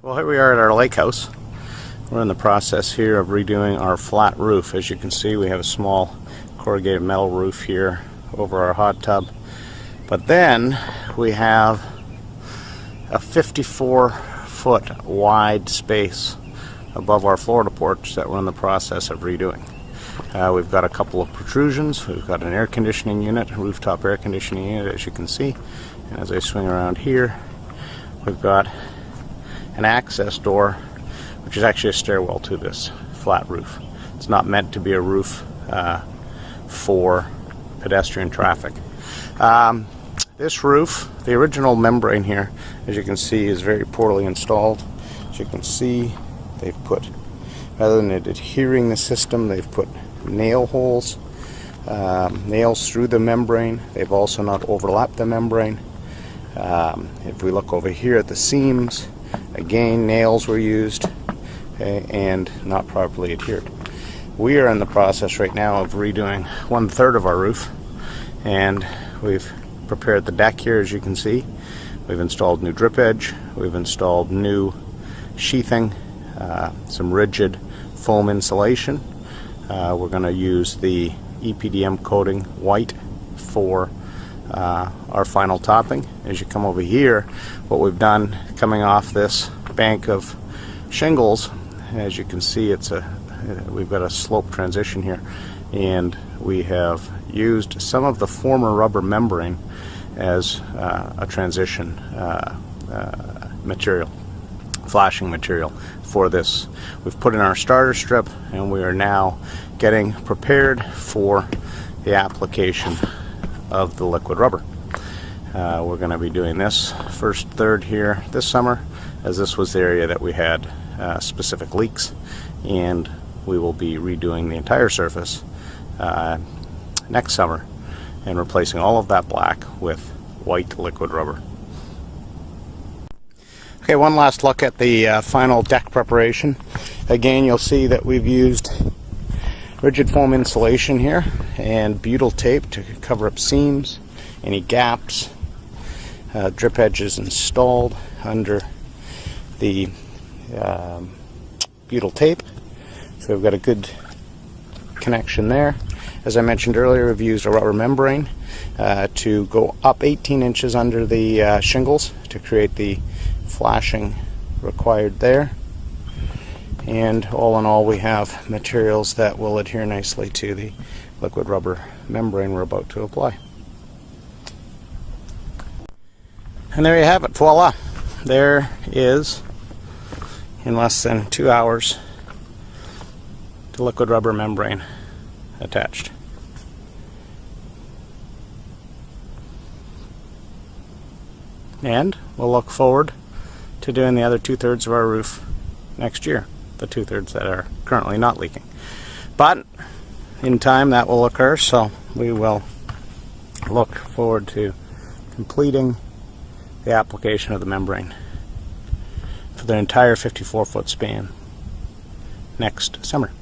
Well, here we are at our lake house. We're in the process here of redoing our flat roof. As you can see, we have a small corrugated metal roof here over our hot tub. But then we have a 54-foot wide space above our Florida porch that we're in the process of redoing. We've got a couple of protrusions. We've got an air conditioning unit, a rooftop air conditioning unit, as you can see. And as I swing around here, we've got an access door, which is actually a stairwell to this flat roof. It's not meant to be a roof for pedestrian traffic. This roof, the original membrane here, as you can see, is very poorly installed. As you can see, they've put, rather than adhering the system, they've put nail holes, nails through the membrane. They've also not overlapped the membrane. If we look over here at the seams, again, nails were used and not properly adhered. We are in the process right now of redoing 1/3 of our roof, and we've prepared the deck here. As you can see, we've installed new drip edge, we've installed new sheathing, some rigid foam insulation. We're going to use the EPDM coating white for our final topping. As you come over here, what we've done coming off this bank of shingles, as you can see, we've got a slope transition here, and we have used some of the former rubber membrane as a transition material, flashing material for this. We've put in our starter strip, and we are now getting prepared for the application of the liquid rubber. We're going to be doing this first third here this summer, as this was the area that we had specific leaks, and we will be redoing the entire surface next summer and replacing all of that black with white liquid rubber. Okay, one last look at the final deck preparation. Again, you'll see that we've used rigid foam insulation here and butyl tape to cover up seams, any gaps. Drip edge is installed under the butyl tape, so we've got a good connection there. As I mentioned earlier, we've used a rubber membrane to go up 18 inches under the shingles to create the flashing required there. And all in all, we have materials that will adhere nicely to the liquid rubber membrane we're about to apply. And there you have it, voila! There is, in less than 2 hours, the liquid rubber membrane attached. And we'll look forward to doing the other 2/3 of our roof next year, the 2/3 that are currently not leaking. But in time that will occur, so we will look forward to completing the application of the membrane for the entire 54-foot span next summer.